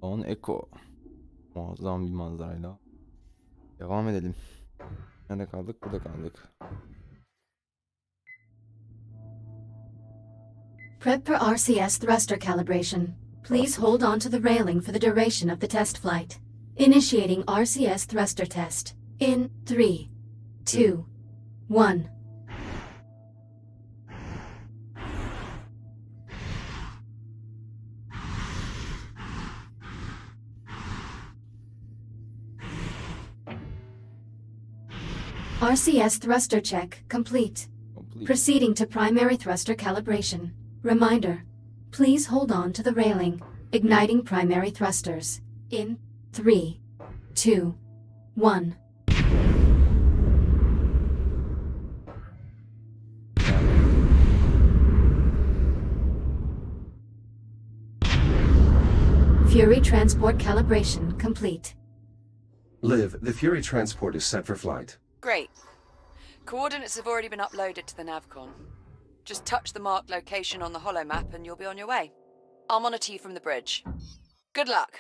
On Eko. Muazzam bir manzarayla. Devam edelim. Nerede kaldık? Burada kaldık. Prep for RCS thruster calibration. Please hold on to the railing for the duration of the test flight. Initiating RCS thruster test. In 3, 2, 1. RCS thruster check complete. Proceeding to primary thruster calibration. Reminder, please hold on to the railing. Igniting primary thrusters. In 3, 2, 1. Fury transport calibration complete. Liv, the Fury transport is set for flight. Great. Coordinates have already been uploaded to the Navcon. Just touch the marked location on the holomap and you'll be on your way. I'll monitor you from the bridge. Good luck.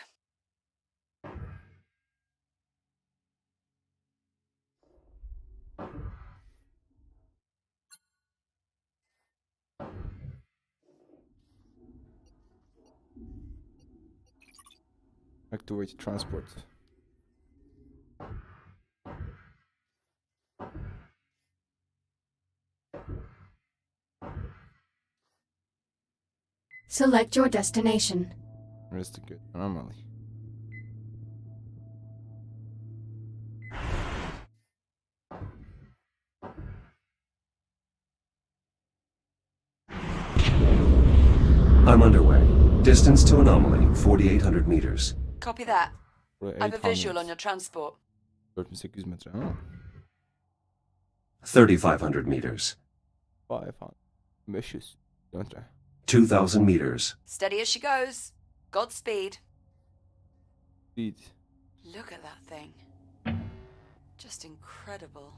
Activate transport. Select your destination. Investigate anomaly. I'm underway. Distance to anomaly, 4,800 meters. Copy that. Buraya I have a 800. visual on your transport. 4800 metre ha? 3,500 meters. 500. 500 metre. 2,000 meters. Steady as she goes. Godspeed. Speed. Look at that thing. Just incredible.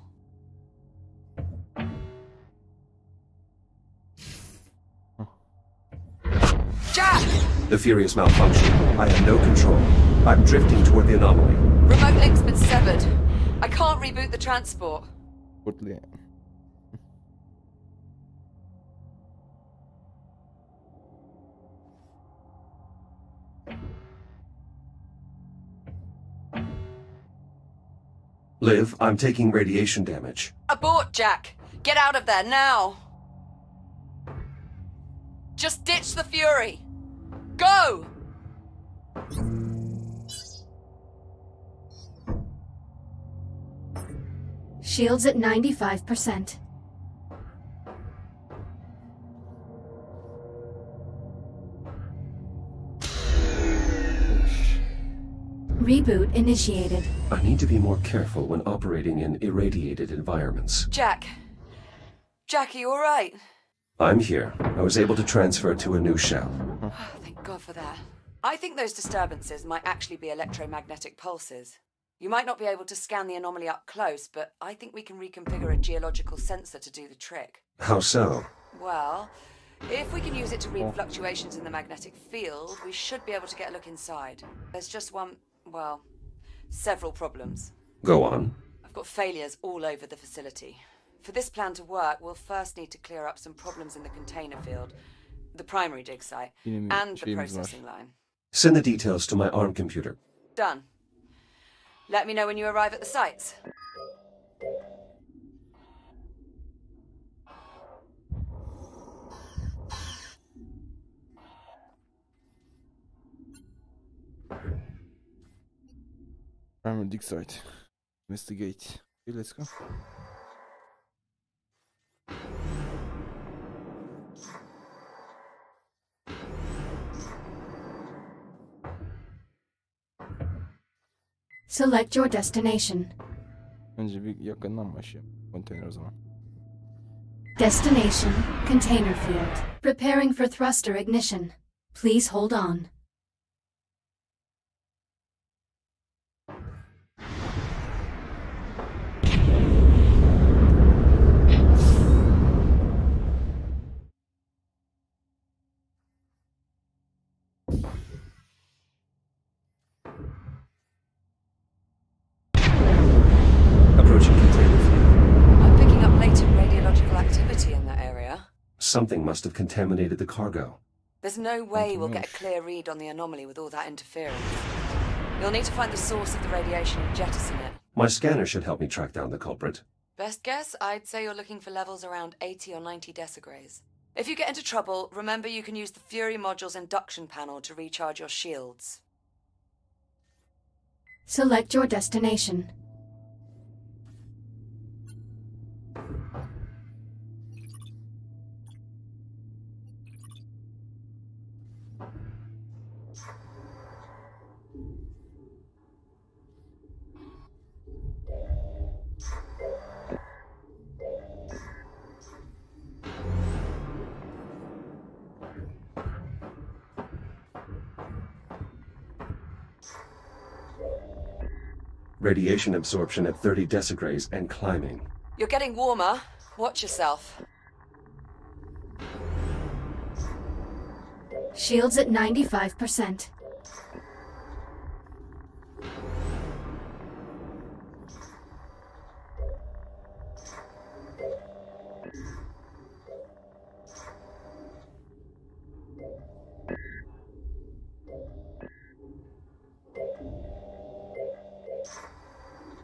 Jack! The Fury is malfunctioning. I have no control. I'm drifting toward the anomaly. Remote link's been severed. I can't reboot the transport. Kurtuluyor. Liv, I'm taking radiation damage. Abort, Jack! Get out of there now! Just ditch the Fury! Go! Shields at 95%. Reboot initiated. I need to be more careful when operating in irradiated environments. Jack. Jack, are you alright? I'm here. I was able to transfer to a new shell. Oh, thank God for that. I think those disturbances might actually be electromagnetic pulses. You might not be able to scan the anomaly up close, but I think we can reconfigure a geological sensor to do the trick. How so? Well, if we can use it to read fluctuations in the magnetic field, we should be able to get a look inside. There's just one, well, several problems. Go on. I've got failures all over the facility. For this plan to work, we'll first need to clear up some problems in the container field, the primary dig site, and the processing line. Send the details to my ARM computer. Done. Let me know when you arrive at the sites. Primary dig site. Investigate. Okay, let's go. Select your destination. Önce bir yakından başlayalım. Konteyner o zaman. Destination, container field. Preparing for thruster ignition. Please hold on. Something must have contaminated the cargo. There's no way we'll get a clear read on the anomaly with all that interference. You'll need to find the source of the radiation and jettison it. My scanner should help me track down the culprit. Best guess, I'd say you're looking for levels around 80 or 90 decigrays. If you get into trouble, remember you can use the Fury module's induction panel to recharge your shields. Select your destination. Radiation absorption at 30 decigrays and climbing. You're getting warmer. Watch yourself. Shields at 95%.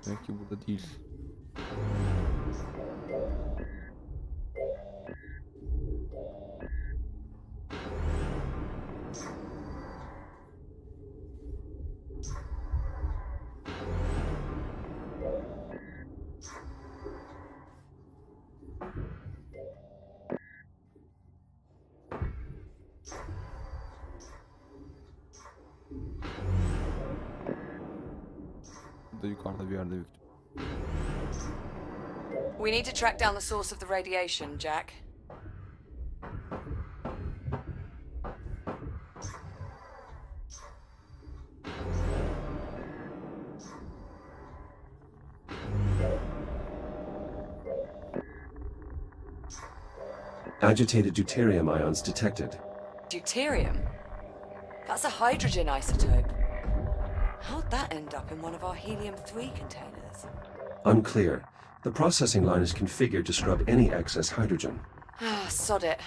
Belki burada değil. Burada yukarıda bir yerde büyük. We need to track down the source of the radiation, Jack. Agitated deuterium ions detected. Deuterium? That's a hydrogen isotope. How'd that end up in one of our helium-3 containers? Unclear. The processing line is configured to scrub any excess hydrogen. Ah, sod it.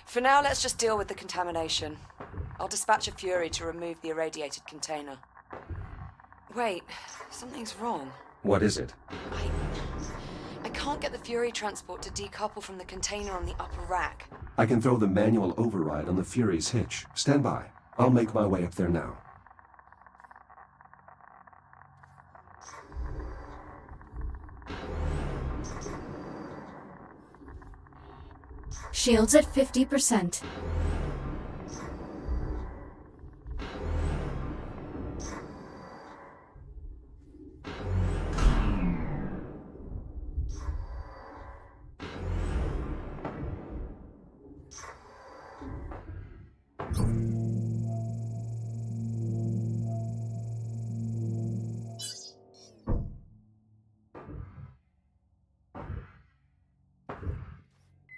For now, let's just deal with the contamination. I'll dispatch a Fury to remove the irradiated container. Wait, something's wrong. What is it? I can't get the Fury transport to decouple from the container on the upper rack. I can throw the manual override on the Fury's hitch. Stand by. I'll make my way up there now. Shields at 50%.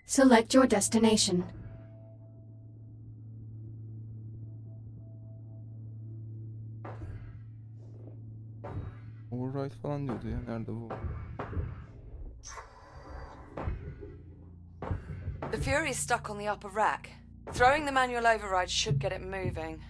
Select your destination. Override falan diyordu ya. Nerede bu? The Fury's stuck on the upper rack. Throwing the manual override should get it moving.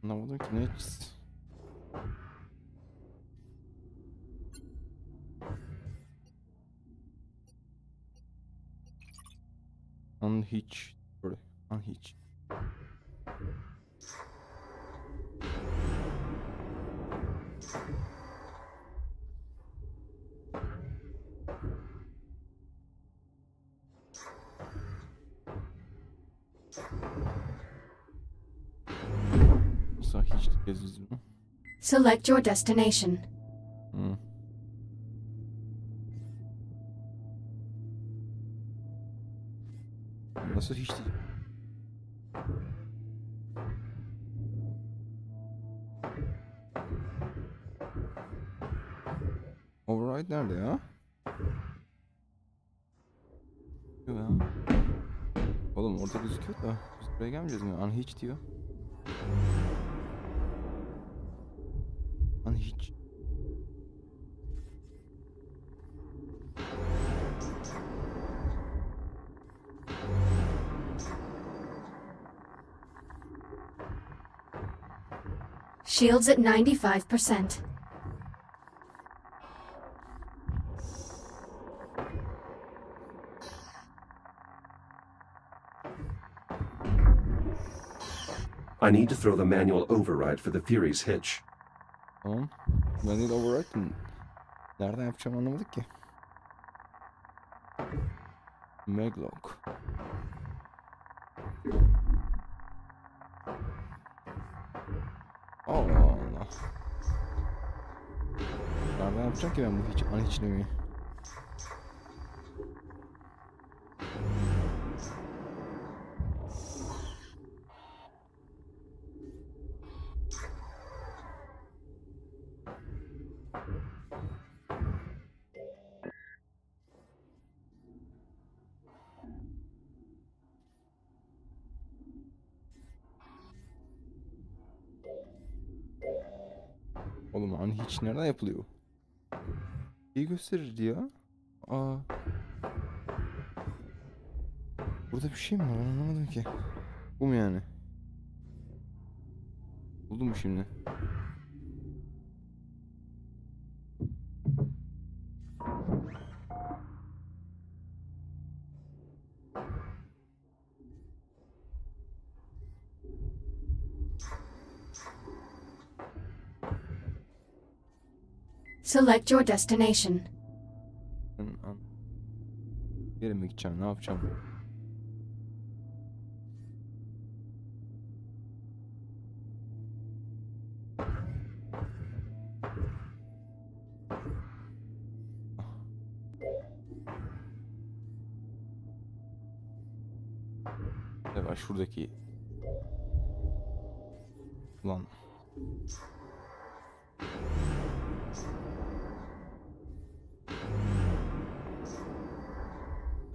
Anlamadım ki ne hiç. Unhitch. Böyle. Unhitch. Hiç geziyoruz mu? Select your destination. Nasıl hiç değil? Override nerede ya? Yok ya. Oğlum orada gözüküyor da biz buraya gelmeyeceğiz mi? Unhitch diyor. Unhitch. Shields at 95%. I need to throw the manual override for the Fury's hitch. Tamam. Ben de override nereden yapacağım anlamadık ki. Maglock. Allah Allah. Nereden yapacağım ki ben bu hiç unhitch'lemeyi? Oğlum unhitch nereden yapılıyor? İyi gösterirdi ya. Aa. Burada bir şey mi var? Ben anlamadım ki. Bu mu yani? Buldum mu şimdi? Select your destination. Yere mi gideceğim? Ne yapacağım? Ne var şuradaki? Ulan.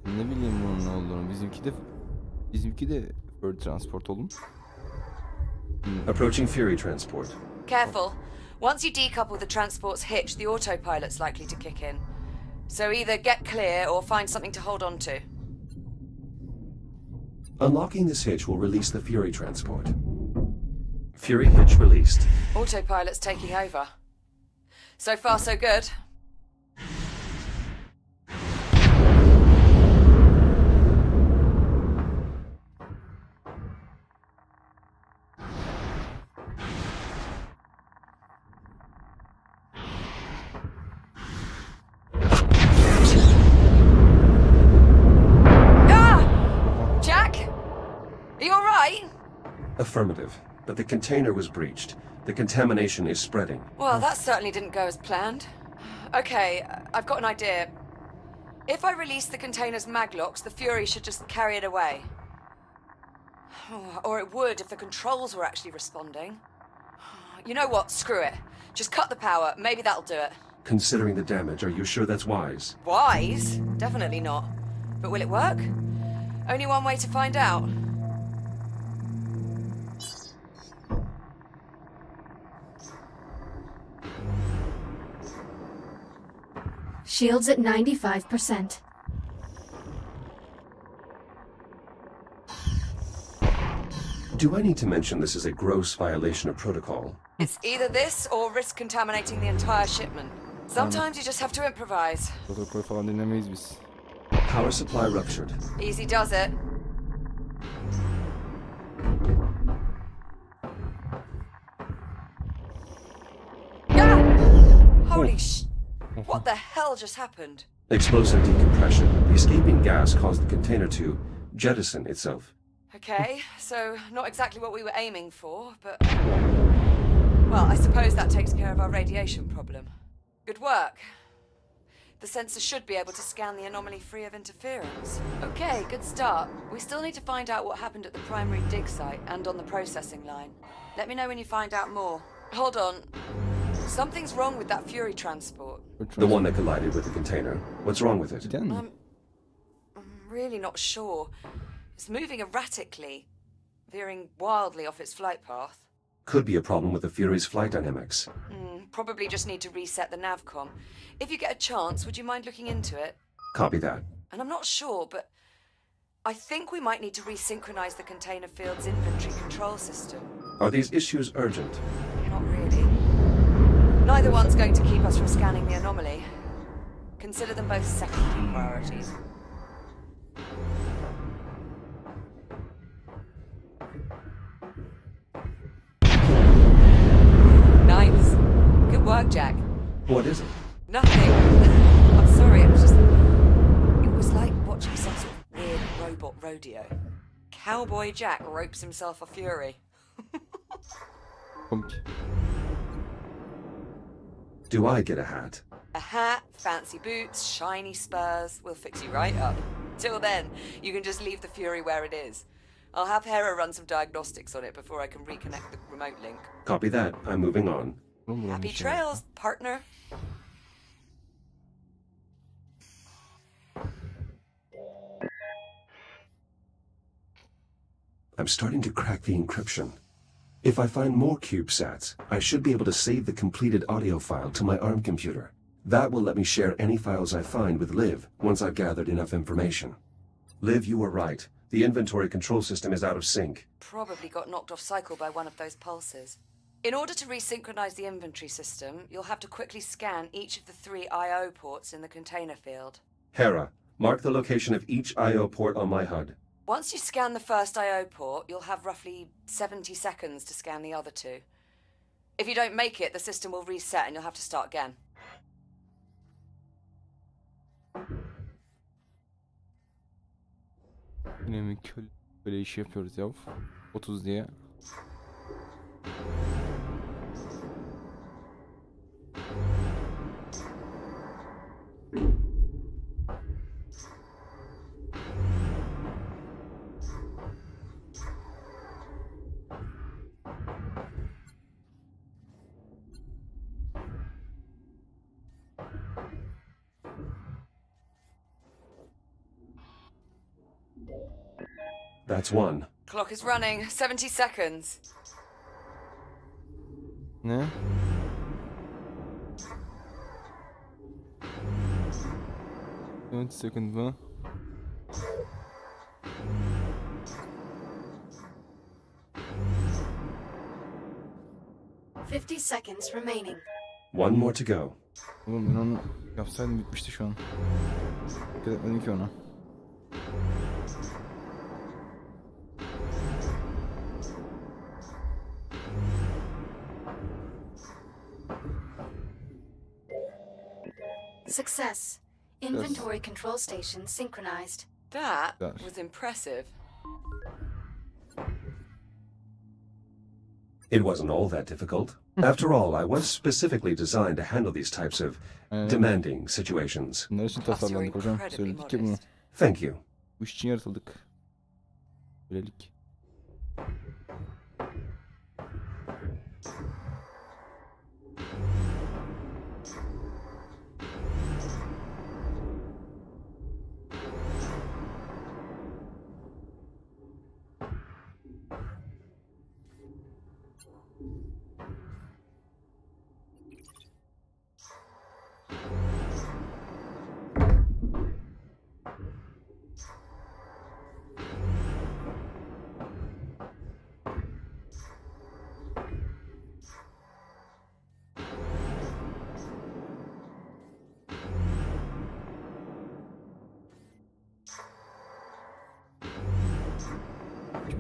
Ne bileyim bunun ne olduğunu. Bizimki de bird transport oğlum. Approaching Fury transport. Careful. Once you decouple the transport's hitch, the autopilot's likely to kick in. So either get clear or find something to hold on to. Unlocking this hitch will release the Fury transport. Fury hitch released. Autopilot's taking over. So far, so good. Affirmative, but the container was breached. The contamination is spreading. Well, that certainly didn't go as planned. Okay, I've got an idea. If I release the container's maglocks, the Fury should just carry it away. Or it would if the controls were actually responding. You know what? Screw it. Just cut the power. Maybe that'll do it. Considering the damage, are you sure that's wise? Wise? Definitely not. But will it work? Only one way to find out. Shields at 95%. Do I need to mention this is a gross violation of protocol? It's either this or risk contaminating the entire shipment. Sometimes you just have to improvise. Protokol falan dinlemeyiz biz. Power supply ruptured. Easy does it. Ah! Holy sh... What the hell just happened? Explosive decompression. The escaping gas caused the container to jettison itself. Okay, so not exactly what we were aiming for, but... Well, I suppose that takes care of our radiation problem. Good work. The sensor should be able to scan the anomaly free of interference. Okay, good start. We still need to find out what happened at the primary dig site and on the processing line. Let me know when you find out more. Hold on. Something's wrong with that Fury transport. The one that collided with the container. What's wrong with it? Cidden mi? I'm really not sure. It's moving erratically, veering wildly off its flight path. Could be a problem with the Fury's flight dynamics. Probably just need to reset the navcom. If you get a chance, would you mind looking into it? Copy that. And I'm not sure, but I think we might need to resynchronize the container field's inventory control system. Are these issues urgent? Not really. Neither one's going to keep us from scanning the anomaly. Consider them both secondary priorities. Nice. Good work, Jack. What is it? Nothing. I'm sorry, it was like watching some sort of weird robot rodeo. Cowboy Jack ropes himself a Fury. Komik. Do I get a hat? A hat, fancy boots, shiny spurs. We'll fix you right up. Till then, you can just leave the Fury where it is. I'll have Hera run some diagnostics on it before I can reconnect the remote link. Copy that. I'm moving on. Happy trails, partner. I'm starting to crack the encryption. If I find more CubeSats, I should be able to save the completed audio file to my ARM computer. That will let me share any files I find with Liv once I've gathered enough information. Liv, you were right. The inventory control system is out of sync. Probably got knocked off cycle by one of those pulses. In order to resynchronize the inventory system, you'll have to quickly scan each of the 3 I.O. ports in the container field. Hera, mark the location of each I.O. port on my HUD. Once you scan the first I.O. port, you'll have roughly 70 seconds to scan the other 2. If you don't make it, the system will reset and you'll have to start again. Yine mi böyle iş yapıyoruz ya? 30 diye. That's one. Clock is running. 70 seconds. Ne? Evet, second mı? "50 seconds remaining." One more to go. Oğlum ben onu yapsaydım bitmişti şu an. Dikkat etmedim ki ona. Success. Inventory control station synchronized. That Gosh. was impressive. It wasn't all that difficult. After all, I was specifically designed to handle these types of demanding situations. Bunlar için Plus, you're tasarlandık hocam. incredibly Söyledik ya bunu. modest. Thank you. Bu iş için yaratıldık. Böylelik.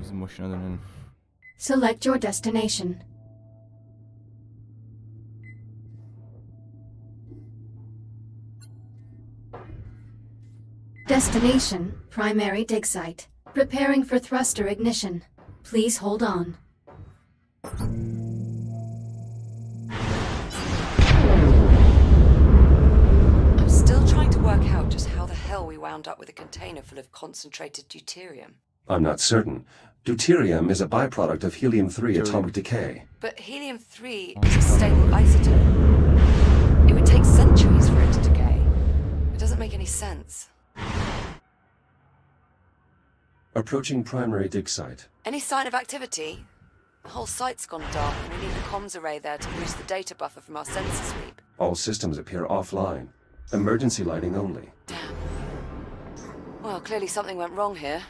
Bizim boşuna dönelim. Select your destination. Destination, primary dig site. Preparing for thruster ignition. Please hold on. I'm still trying to work out just how the hell we wound up with a container full of concentrated deuterium. I'm not certain. Deuterium is a byproduct of helium-3 atomic decay. But helium-3 is a stable isotope. It would take centuries for it to decay. It doesn't make any sense. Approaching primary dig site. Any sign of activity? The whole site's gone dark and we need the comms array there to boost the data buffer from our sensor sweep. All systems appear offline. Emergency lighting only. Damn. Well, clearly something went wrong here.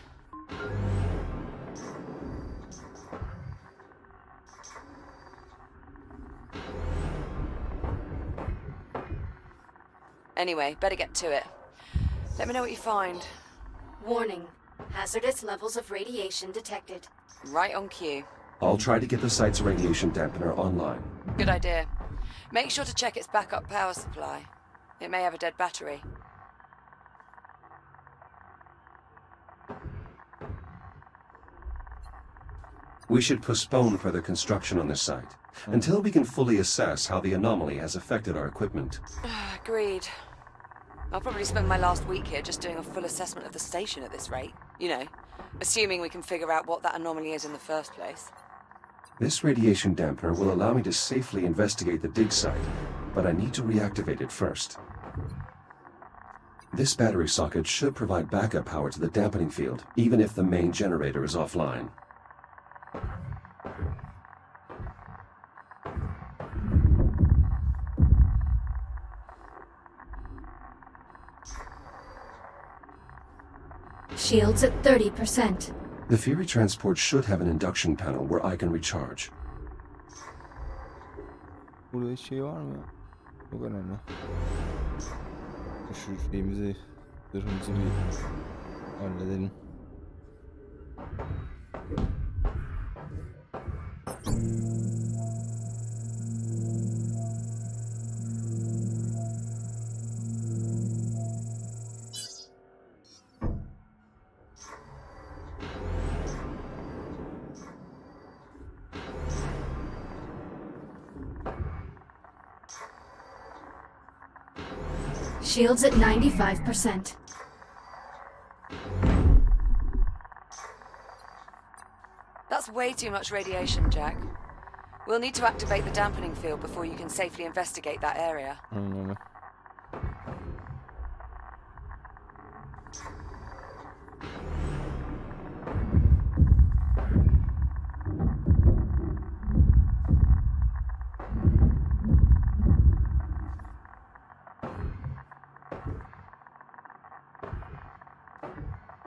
Anyway, better get to it. Let me know what you find. Warning. Hazardous levels of radiation detected. Right on cue. I'll try to get the site's radiation dampener online. Good idea. Make sure to check its backup power supply. It may have a dead battery. We should postpone further construction on this site until we can fully assess how the anomaly has affected our equipment. Agreed. I'll probably spend my last week here just doing a full assessment of the station at this rate. You know, assuming we can figure out what that anomaly is in the first place. This radiation dampener will allow me to safely investigate the dig site, but I need to reactivate it first. This battery socket should provide backup power to the dampening field, even if the main generator is offline. Shields at 30%. The Fury transport should have an induction panel where I can recharge. Burada şey var mı? Çok önemli. Şu şeyimizi, zırhımızı bir halledelim. Shields at 95%. That's way too much radiation, Jack. We'll need to activate the dampening field before you can safely investigate that area. Aynen.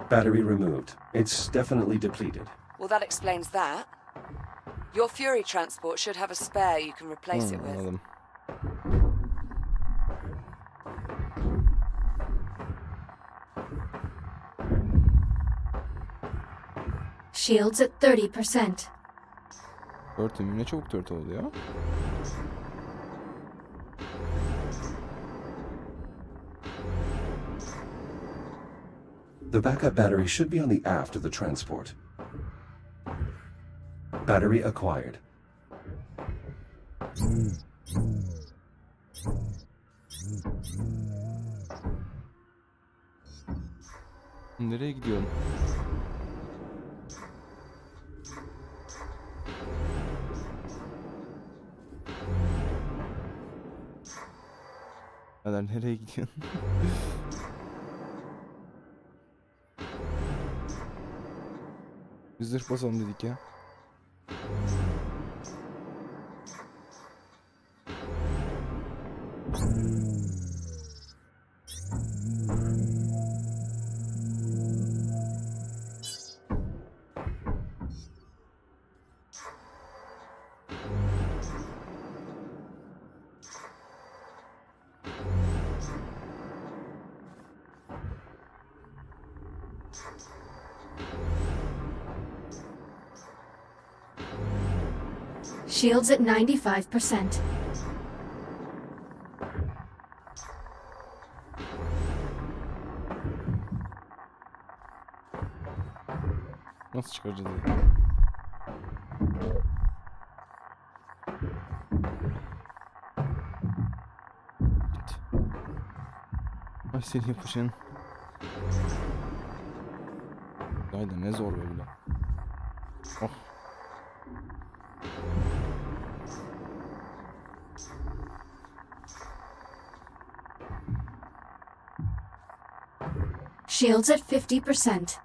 Battery removed. It's definitely depleted. Well, that explains that. Your Fury transport should have a spare you can replace it with. Anladım. Shields at 30%. Dörtüm ne çabuk dört oldu ya. The backup battery should be on the aft of the transport. Battery acquired. Nereye gidiyorum? Nereye gidiyorsun? Bir zırh basalım dedik ya. Shields at 95%. Nasıl çıkaracağız? Git. Ay seni yapışın. Uzayda ne zor be bile. Oh. Shields at 50%.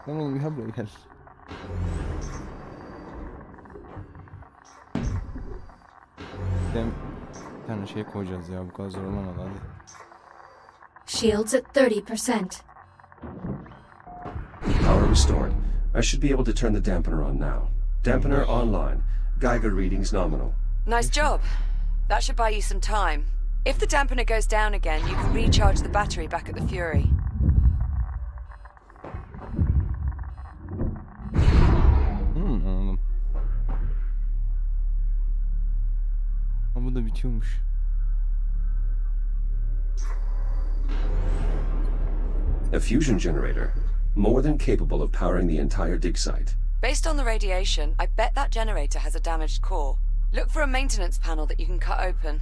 Lan oğlum ya buraya gel. Bir tane şey koyacağız ya, bu kadar zor olmamalı hadi. Shields at 30%. Power restored. I should be able to turn the dampener on now. Dampener online. Geiger readings nominal. Nice job. That should buy you some time. If the dampener goes down again, you can recharge the battery back at the Fury. Anladım. Ama bu da bitiyormuş. A fusion generator. More than capable of powering the entire dig site. Based on the radiation, I bet that generator has a damaged core. Look for a maintenance panel that you can cut open.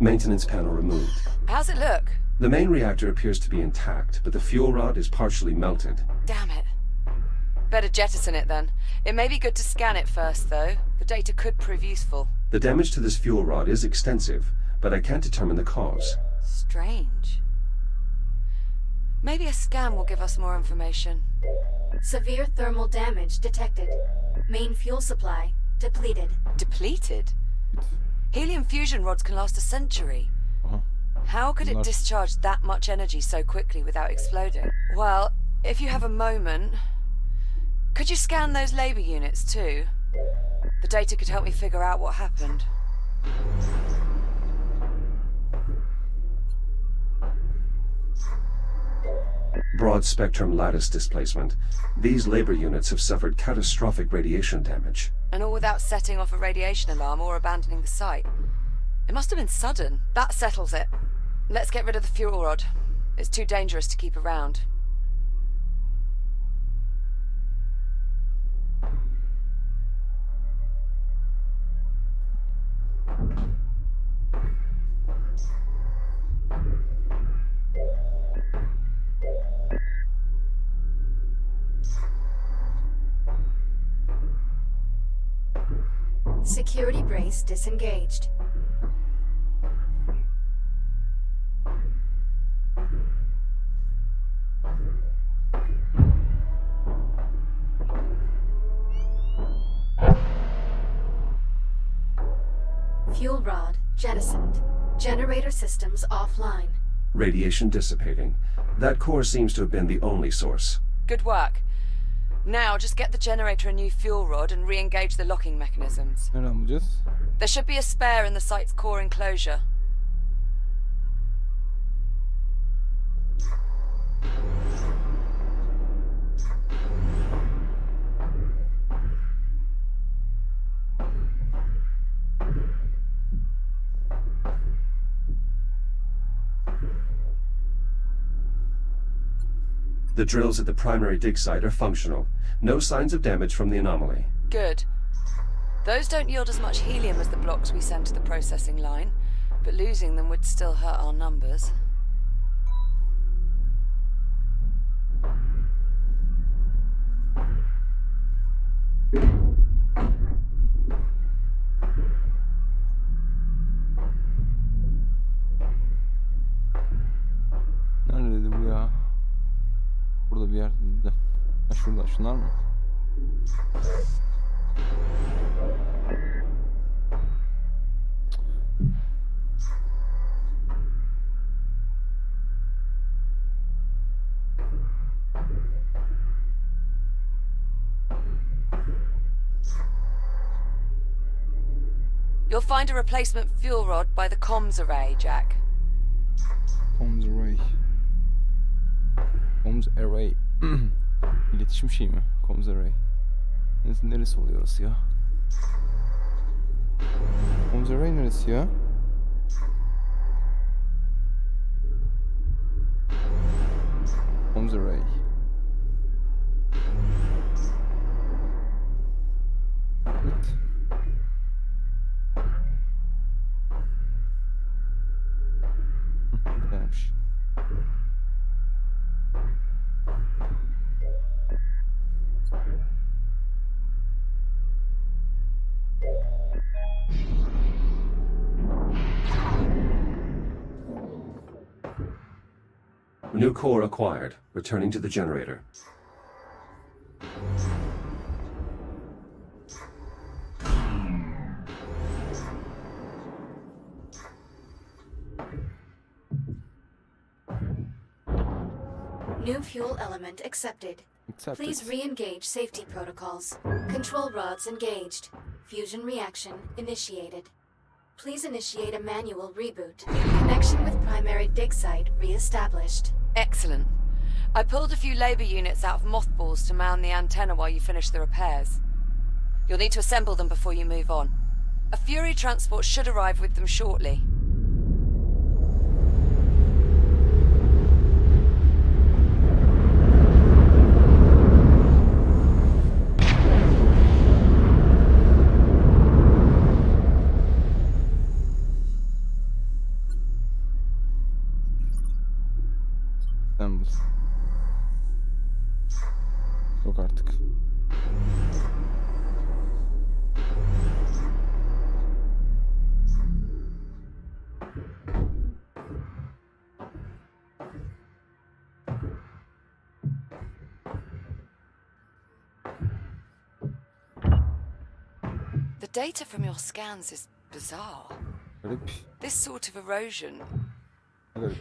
Maintenance panel removed. How's it look? The main reactor appears to be intact, but the fuel rod is partially melted. Damn it. Better jettison it then. It may be good to scan it first, though. The data could prove useful. The damage to this fuel rod is extensive, but I can't determine the cause. Strange. Maybe a scan will give us more information. Severe thermal damage detected. Main fuel supply depleted. Depleted? Helium fusion rods can last a century. How could it discharge that much energy so quickly without exploding? Well, if you have a moment, could you scan those labor units too? The data could help me figure out what happened. Broad spectrum lattice displacement. These labor units have suffered catastrophic radiation damage. And all without setting off a radiation alarm or abandoning the site. It must have been sudden. That settles it. Let's get rid of the fuel rod. It's too dangerous to keep around. Security brace disengaged. Fuel rod jettisoned. Generator systems offline. Radiation dissipating. That core seems to have been the only source. Good work. Now, just get the generator a new fuel rod and re-engage the locking mechanisms. Nereden bulacağız? There should be a spare in the site's core enclosure. The drills at the primary dig site are functional. No signs of damage from the anomaly. Good. Those don't yield as much helium as the blocks we send to the processing line, but losing them would still hurt our numbers. Neredeydi bu ya? Burada bir yer dedi de. Ha şurada, şunlar mı? You'll find a replacement fuel rod by the comms array, Jack. Comms array. Comms array. İletişim şeyi mi? Comms array. Neresi oluyor orası ya? Comms array neresi ya? Comms array. Evet. Gelmiş. New core acquired. Returning to the generator. New fuel element accepted. Please re-engage safety protocols. Control rods engaged. Fusion reaction initiated. Please initiate a manual reboot. Connection with primary dig site re-established. Excellent. I pulled a few labor units out of mothballs to mount the antenna while you finish the repairs. You'll need to assemble them before you move on. A Fury transport should arrive with them shortly. Yok artık. The data from your scans is bizarre. This sort of erosion.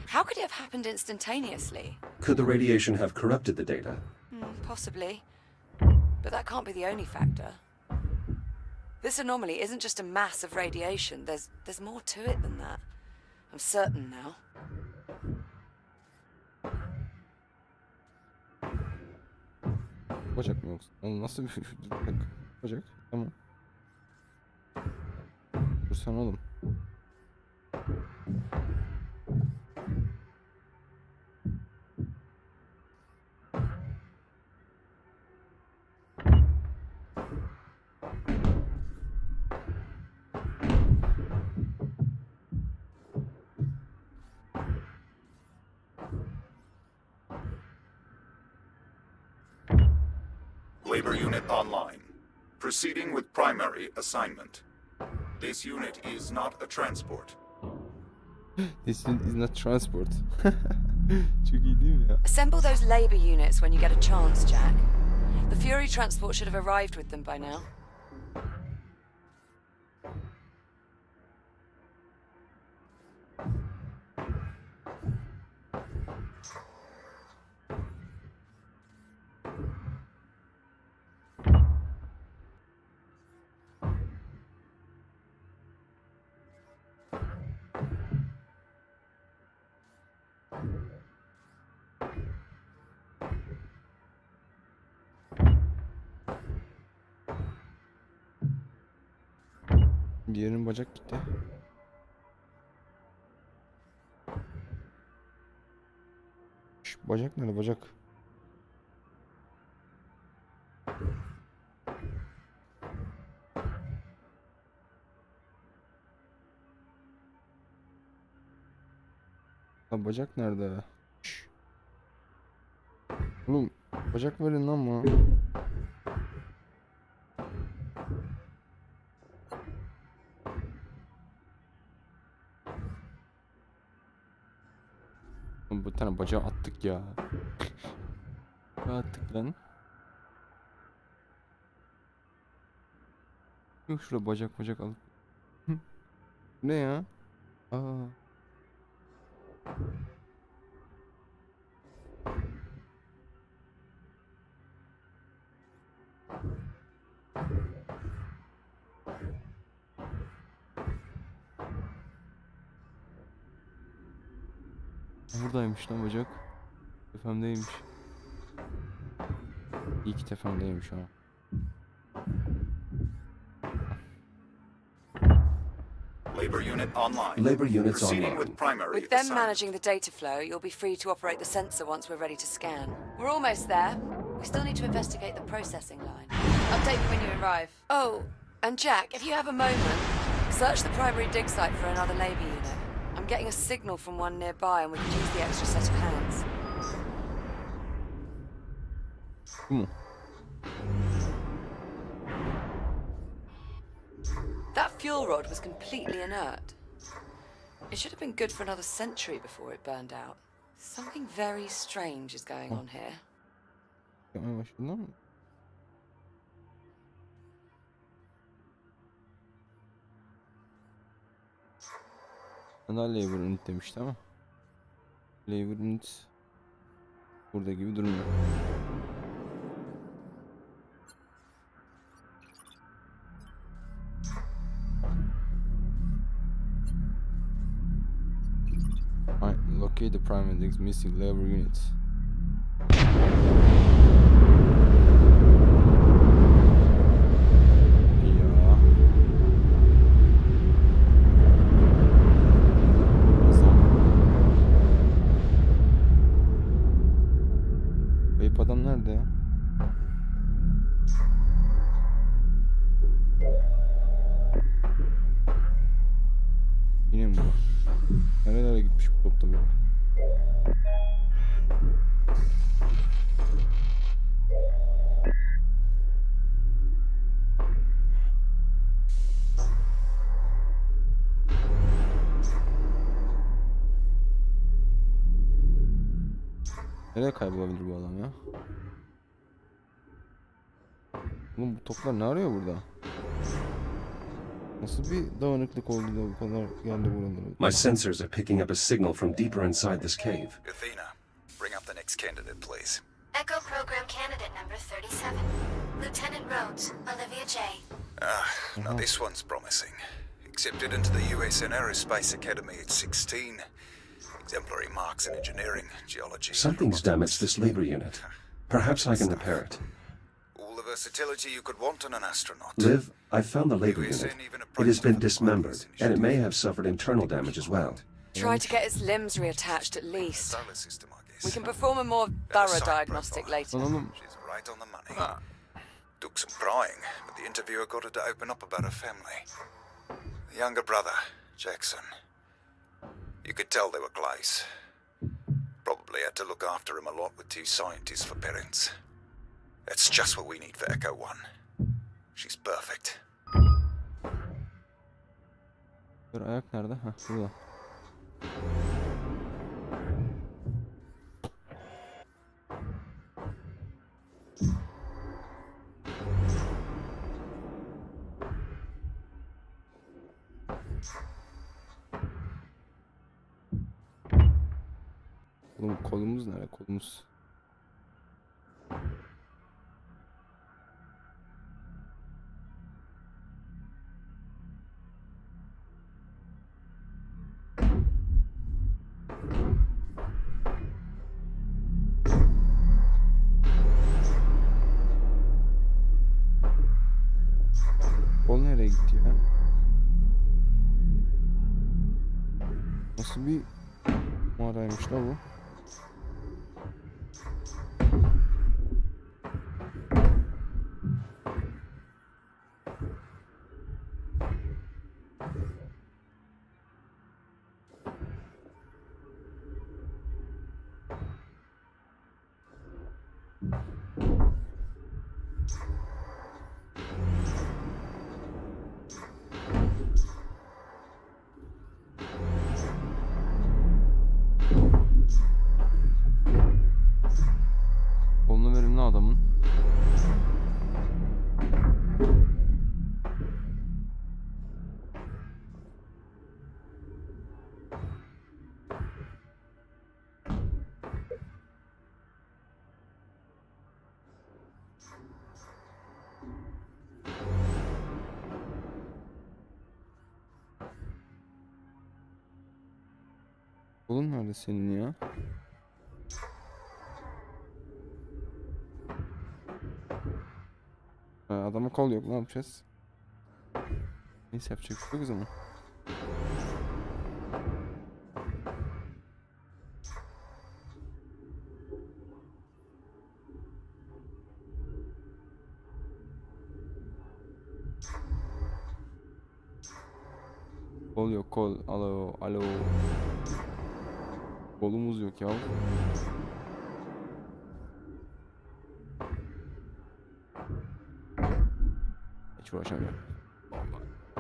How could it have happened instantaneously? Could the radiation have corrupted the data? Possibly. But that can't be the only factor. This anomaly isn't just a mass of radiation. There's more to it than that. I'm certain now. Bacak mı yoksa? Oğlum nasıl bir bacak? Tamam. Dursan oğlum. Labor unit online. Proceeding with primary assignment. This unit is not a transport. This unit is not transport. Çok iyi değil mi ya? Assemble those labor units when you get a chance, Jack. The Fury transport should have arrived with them by now. Diğerinin bacak gitti. Şu bacak nerede bacak? Lan bacak nerede? Şş. Oğlum bacak verin lan bana. Bir tane bacağı attık ya. Attık lan. Yok şurada bacak alıp. Ne ya? Aa. Buradaymış lan bacak. Efemdeymiş. İyi ki tefemdeymiş ama. Labor unit online. Labor units Proceeding online. with primary With them assignment. managing the data flow, you'll be free to operate the sensor once we're ready to scan. We're almost there. We still need to investigate the processing line. Update me when you arrive. Oh, and Jack, if you have a moment, search the primary dig site for another labor unit. I'm getting a signal from one nearby and we could use the extra set of hands. Bu mu? That fuel rod was completely inert. It should have been good for another century before it burned out. Something very strange is going on here. Yapmaya başladın mı? Bana labor unit demişti ama. Labor unit burada gibi durmuyor. Locate the primary digs missing labor units. Ya. Kayıp adam nerede ya? Yine mi bu? Nerelere gitmiş bu top tabii. Nereye kaybolabilir bu adam ya? Oğlum bu toplar ne arıyor burada? Nasıl bir dağınıklık oldu da bu kadar geldi buralara? My sensors are picking up a signal from deeper inside this cave. Athena, bring up the next candidate, please. Echo Program Candidate number 37. Lieutenant Rhodes, Olivia J. Now this one's promising. Accepted into the USN Aerospace Academy at 16. Exemplary marks in engineering, geology. Something's damaged this labor unit. Perhaps I can repair it. All the versatility you could want in an astronaut. Liv, I found the labor unit. It has been dismembered, and it may have suffered internal damage as well. Try to get its limbs reattached at least. Solar system, I guess. We can perform a more thorough diagnostic later. Oğlum She's right on the money. Took some prying, but the interviewer got her to open up about her family. The younger brother, Jackson. You could tell they were close. Probably had to look after him a lot with two scientists for parents. That's just what we need for Echo 1. She's perfect. bir ayak nerede? Heh burada. Oğlum kolumuz nerede? Kolumuz. Kol nereye gitti ya? Nasıl bir mağaraymış la bu? Kolunu verimli adamın. Kolun nerede senin ya? Adama kol yok, ne yapacağız? Neyse, yapacak bir şey yok o zaman. Kol yok, kol. Alo, alo. Kolumuz yok ya. Hiç uğraşamıyorum.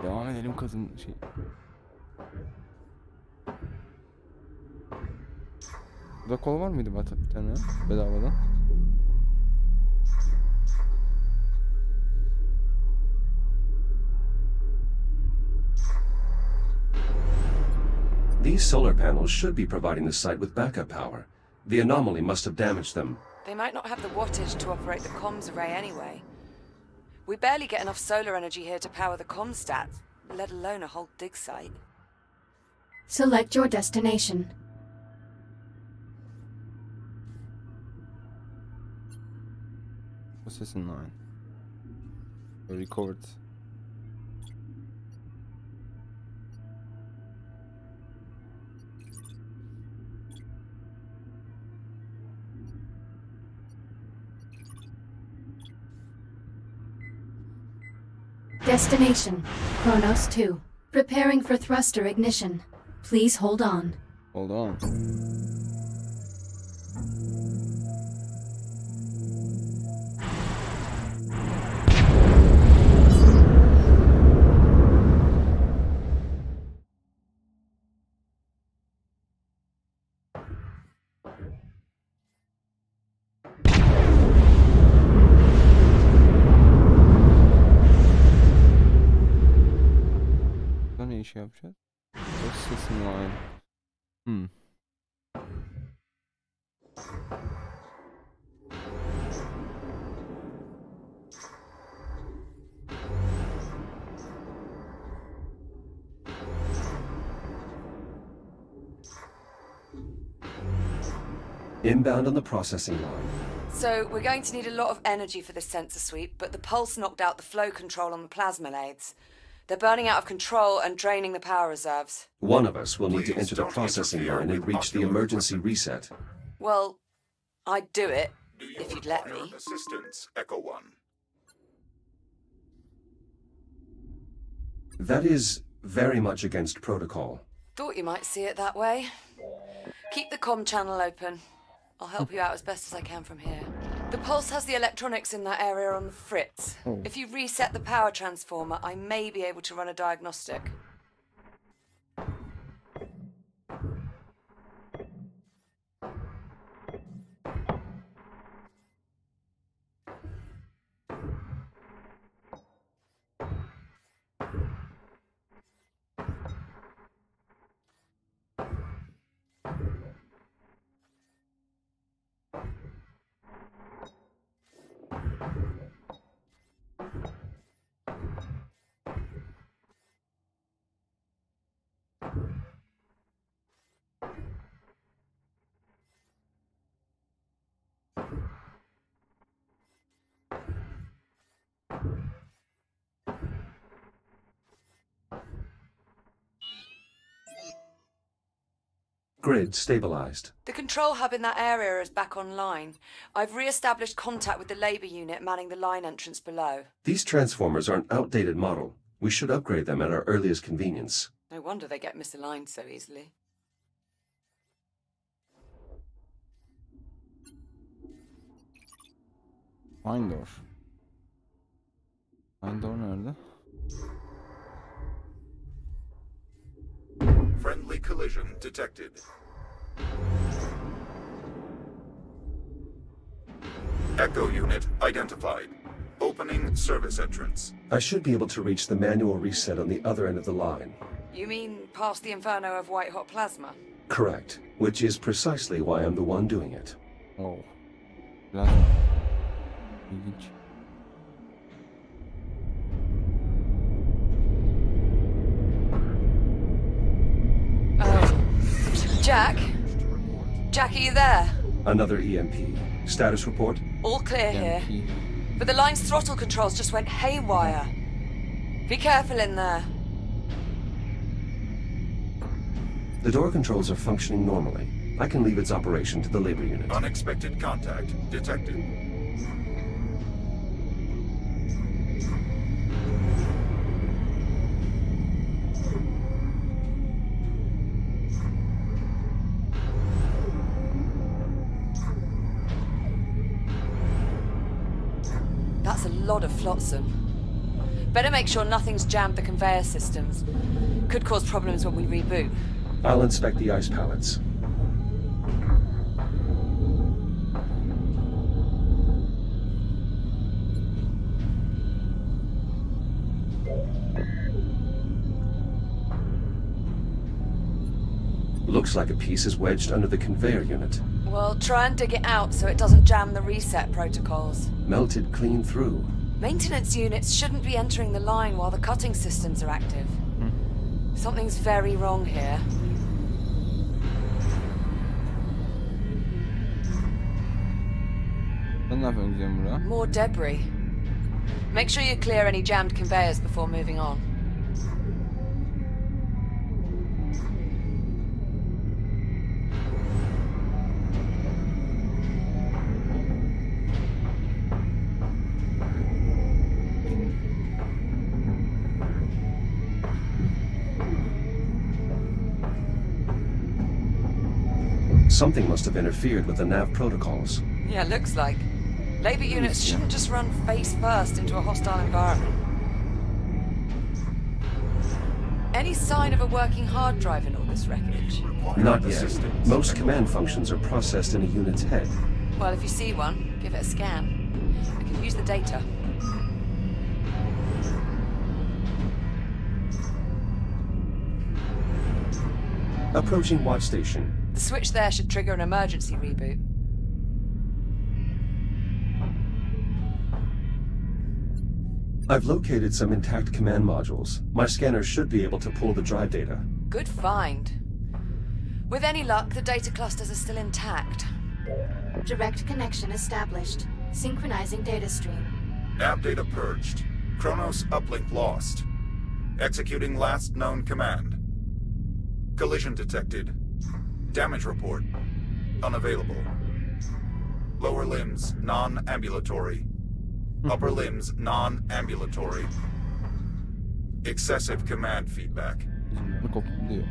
Devam edelim kazın şey. Burada kol var mıydı bir tane bedavadan? These solar panels should be providing the site with backup power. The anomaly must have damaged them. They might not have the wattage to operate the comms array anyway. We barely get enough solar energy here to power the comm stats, let alone a whole dig site. Select your destination. Processing line. Recovered. Destination, Kronos 2. Preparing for thruster ignition. Please hold on. Hold on. Ne iş yapacağız? Processing line. Inbound on the processing line. So, we're going to need a lot of energy for this sensor sweep, but the pulse knocked out the flow control on the plasma lathes. They're burning out of control and draining the power reserves. One of us will need to enter the processing line and reach the emergency reset. Well, I'd do it, if you'd let me. Assistance, Echo 1. That is very much against protocol. Thought you might see it that way. Keep the comm channel open. I'll help you out as best as I can from here. The pulse has the electronics in that area on the fritz. If you reset the power transformer, I may be able to run a diagnostic. Grid stabilized. The control hub in that area is back online. I've re-established contact with the labour unit manning the line entrance below. These transformers are an outdated model. We should upgrade them at our earliest convenience. No wonder they get misaligned so easily. Find door. Find door nerede? Friendly collision detected. Echo unit identified. Opening service entrance. I should be able to reach the manual reset on the other end of the line. You mean past the inferno of white-hot plasma? Correct. Which is precisely why I'm the one doing it. Oh. Plasma. İlginç. Jack? Jack, are you there? Another EMP. Status report? All clear here. But the line's throttle controls just went haywire. Be careful in there. The door controls are functioning normally. I can leave its operation to the labor unit. Unexpected contact detected. That's a lot of flotsam. Better make sure nothing's jammed the conveyor systems. Could cause problems when we reboot. I'll inspect the ice pallets. Looks like a piece is wedged under the conveyor unit. Well, try and dig it out so it doesn't jam the reset protocols. Melted clean through. Maintenance units shouldn't be entering the line while the cutting systems are active. Something's very wrong here. Ben ne yapıyorum güzelim burada? More debris. Make sure you clear any jammed conveyors before moving on. Something must have interfered with the nav protocols. Yeah, looks like. Labor units shouldn't just run face first into a hostile environment. Any sign of a working hard drive in all this wreckage? Not yet. Most command functions are processed in a unit's head. Well, if you see one, give it a scan. We can use the data. Approaching watch station. The switch there should trigger an emergency reboot. I've located some intact command modules. My scanner should be able to pull the drive data. Good find. With any luck, the data clusters are still intact. Direct connection established. Synchronizing data stream. Nav data purged. Kronos uplink lost. Executing last known command. Collision detected. Damage report. Unavailable. Lower limbs non-ambulatory. Upper limbs non-ambulatory. Excessive command feedback.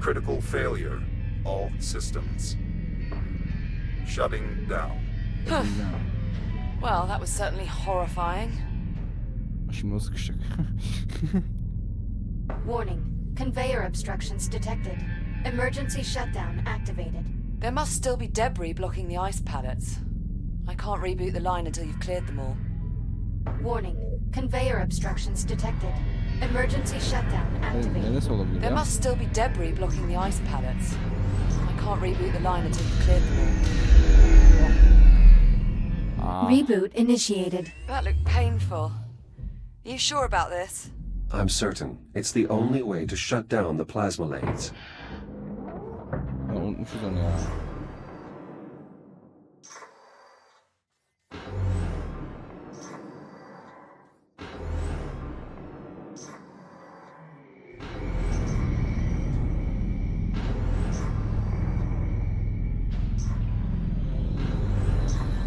Critical failure. All systems. Shutting down. Well, that was certainly horrifying. Şimdi o sıkışacak. Warning. Conveyor obstructions detected. Emergency shutdown activated. There must still be debris blocking the ice pallets. I can't reboot the line until you've cleared them all. Warning. Conveyor obstructions detected. Emergency shutdown activated. Neresi olabilir There ya? must still be debris blocking the ice pallets. I can't reboot the line until you've cleared them all. Reboot initiated. That looked painful. Are you sure about this? I'm certain. It's the only way to shut down the plasma lathes. Ya, unutmuşuz onu ya.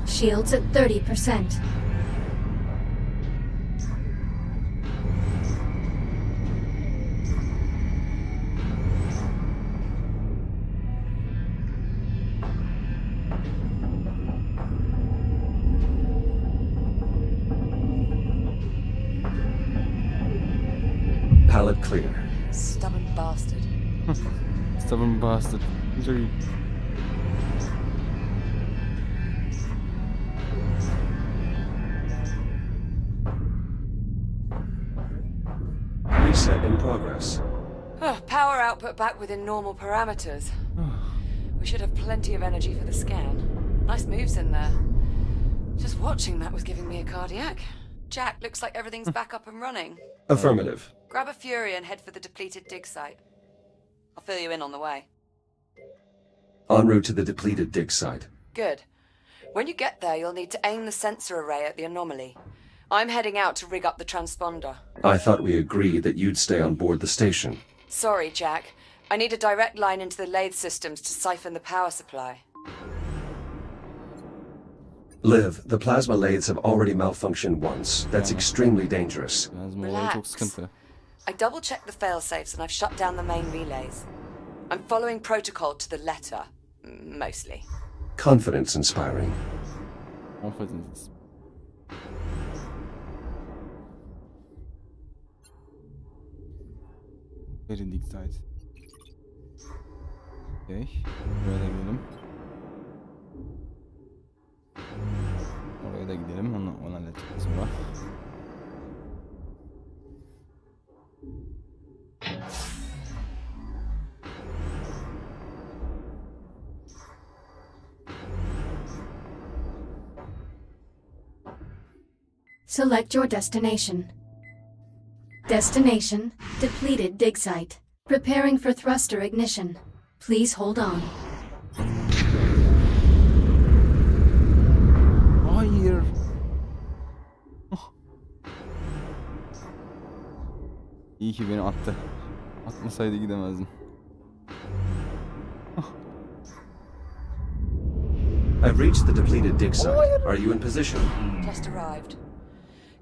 Shields at 30%. Pallet clear. Stubborn bastard. Stubborn bastard. Çok iyi. Reset in progress. Power output back within normal parameters. We should have plenty of energy for the scan. Nice moves in there. Just watching that was giving me a cardiac. Jack, looks like everything's back up and running. Affirmative. Grab a Fury and head for the depleted dig site. I'll fill you in on the way. En route to the depleted dig site. Good. When you get there, you'll need to aim the sensor array at the anomaly. I'm heading out to rig up the transponder. I thought we agreed that you'd stay on board the station. Sorry, Jack. I need a direct line into the lathe systems to siphon the power supply. Liv, the plasma lathes have already malfunctioned once. That's extremely dangerous. Plazma çok sıkıntı. I double-checked the failsafes and I've shut down the main relays. I'm following protocol to the letter, mostly. Confidence inspiring. Confidence. Verildik site. Okay. Böyle gidelim. Oraya da gidelim. Onu hallettik sonra. Select your destination. Destination, depleted dig site. Preparing for thruster ignition. Please hold on. Hayır. İyi ki beni attı. Atmasaydı gidemezdim. I've reached the depleted dig site. Are you in position? Just arrived.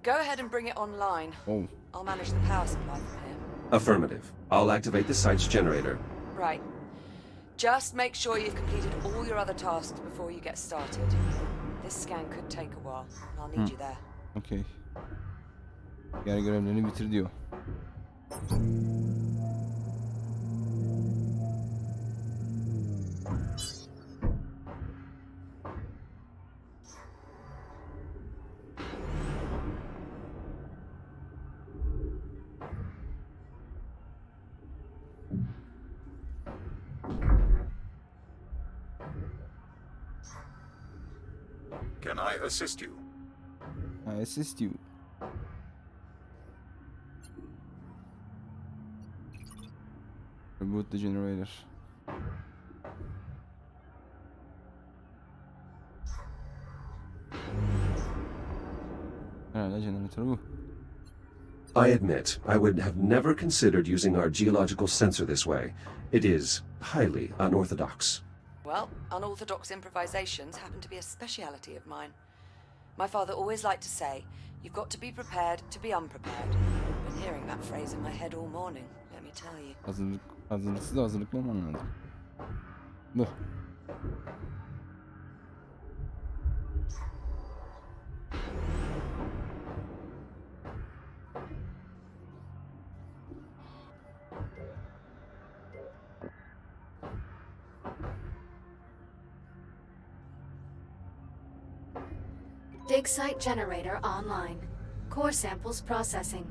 Go ahead and bring it online. Oh. I'll manage the power supply from here. Affirmative. I'll activate the site's generator. Right. Just make sure you've completed all your other tasks before you get started. This scan could take a while, and I'll need you there. Okay. Diğer görevlerini bitir diyor. Can I assist you? I assist you. Reboot the generator. Herhalde jeneratör bu. I admit, I would have never considered using our geological sensor this way. It is highly unorthodox. Well, unorthodox improvisations happen to be a speciality of mine. My father always liked to say, you've got to be prepared to be unprepared. I've been hearing that phrase in my head all morning, let me tell you. Hazırlıksız hazırlıklı olman lazım. Bu. Dig site generator online. Core samples processing.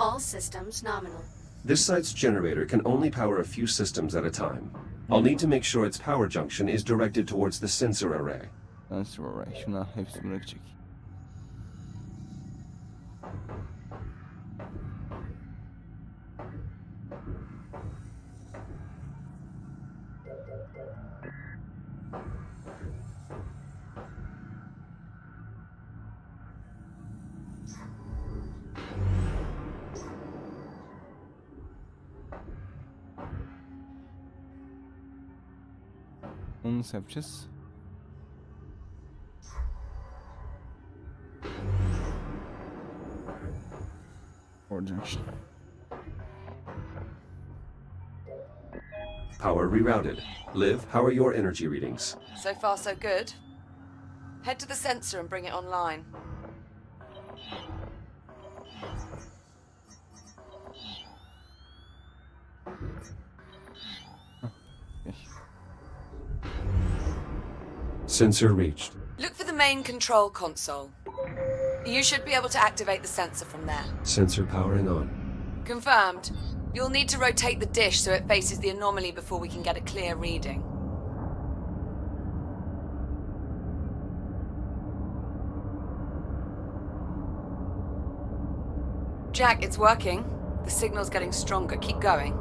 All systems nominal. This site's generator can only power a few systems at a time. I'll need to make sure its power junction is directed towards the sensor array. Sensor array. Şuna hepsi bırakacak. Onu nasıl yapacağız? Junction. Power rerouted. Liv, how are your energy readings? So far, so good. Head to the sensor and bring it online. Sensor reached. Look for the main control console. You should be able to activate the sensor from there. Sensor powering on. Confirmed. You'll need to rotate the dish so it faces the anomaly before we can get a clear reading. Jack, it's working. The signal's getting stronger. Keep going.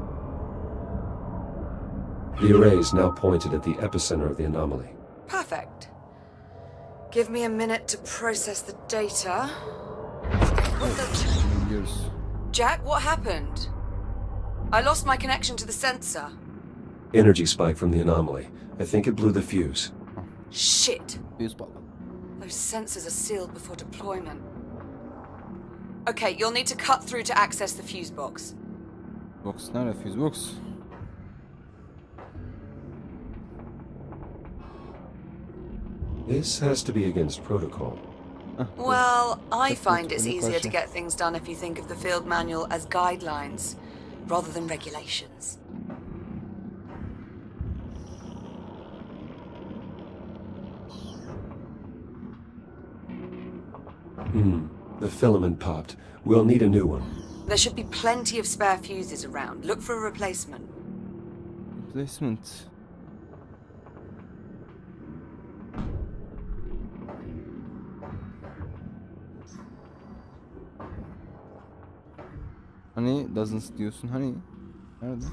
The array is now pointed at the epicenter of the anomaly. Perfect. Give me a minute to process the data. What the... Biliyoruz. Jack, what happened? I lost my connection to the sensor. Energy spike from the anomaly. I think it blew the fuse. Shit. Fuse patladı. Those sensors are sealed before deployment. Okay, you'll need to cut through to access the fuse box. Box nerede? Fuse box. This has to be against protocol. Well, I find it's easier to get things done if you think of the field manual as guidelines, rather than regulations. The filament popped. We'll need a new one. There should be plenty of spare fuses around. Look for a replacement. Replacement. Hani doesn't diyorsun, hani nerede?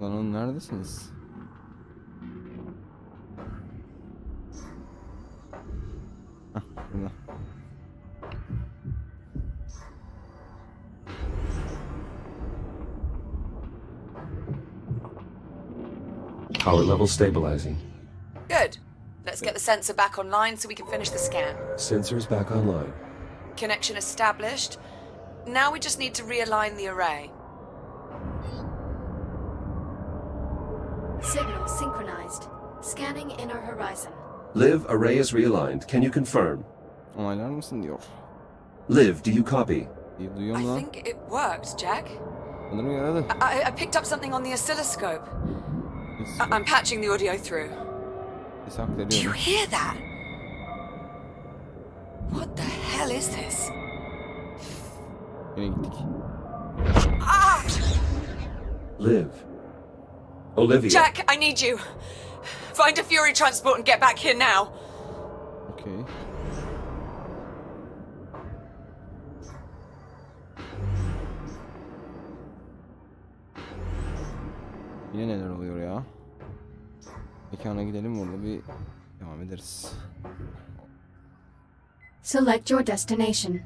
Lan oğlum neredesiniz? Hah, burada. Power level stabilizing. Good. Let's get the sensor back online so we can finish the scan. Sensors back online. Connection established. Now we just need to realign the array. Signal synchronized. Scanning inner horizon. Liv, array is realigned. Can you confirm? Onaylar mısın diyor. Liv, do you copy? İyi duyuyor I mu lan? think it worked, Jack. Sanırım yaradı. I picked up something on the oscilloscope. I'm patching the audio through. Ses hak Do you veriyorum. hear that? What the hell is this? Yine gittik. Ah! Liv. Olivia. Jack, I need you. Find a Fury transport and get back here now. Okay. Yine neler oluyor ya? Mekana gidelim, orada bir devam ederiz. Select your destination.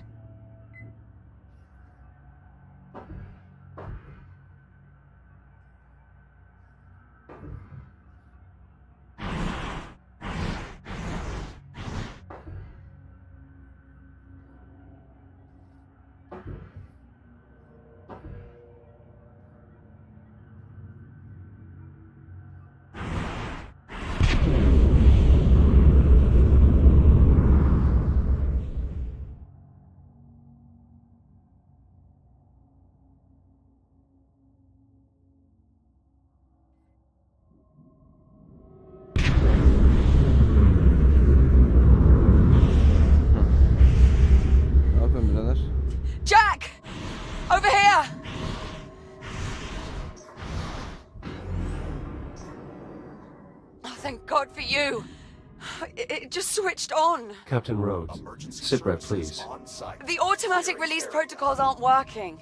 Ne yapıyorsun birader? Jack! Over here! Oh, thank God for you. It just switched on. Captain Rhodes. Sitrep, please. The automatic release protocols aren't working.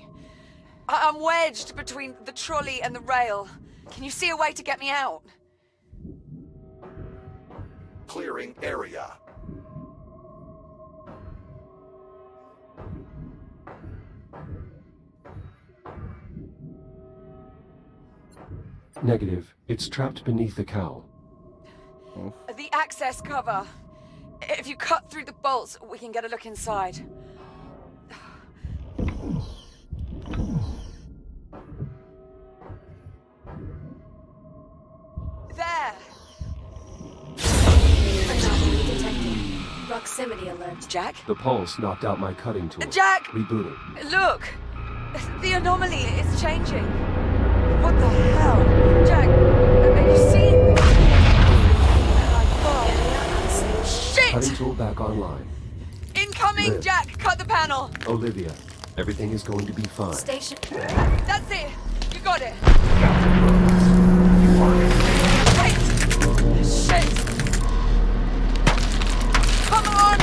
I'm wedged between the trolley and the rail. Can you see a way to get me out? Clearing area. Negative. It's trapped beneath the cowl. Of. The access cover. If you cut through the bolts, we can get a look inside. There! Anomaly detected. Proximity alert. Jack? The pulse knocked out my cutting tool. Jack! Rebooting. Look! The anomaly is changing. What the hell? Jack, are you seeing this? Cutting tool back online. Incoming, Liv. Jack! Cut the panel! Olivia, everything is going to be fine. Station. That's it! You got it! Wait! Shit! Come on!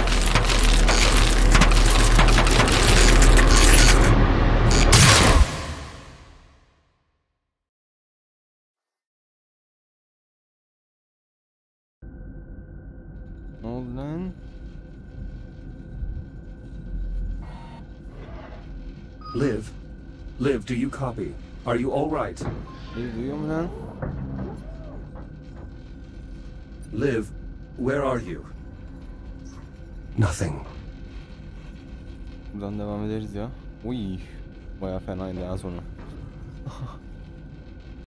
Ne oldu lan? Liv? Liv, do you copy? Are you alright? Beni duyuyor mu lan? Liv, where are you? Nothing. Buradan devam ederiz ya. Uy. Bayağı fenaydı ya sonu.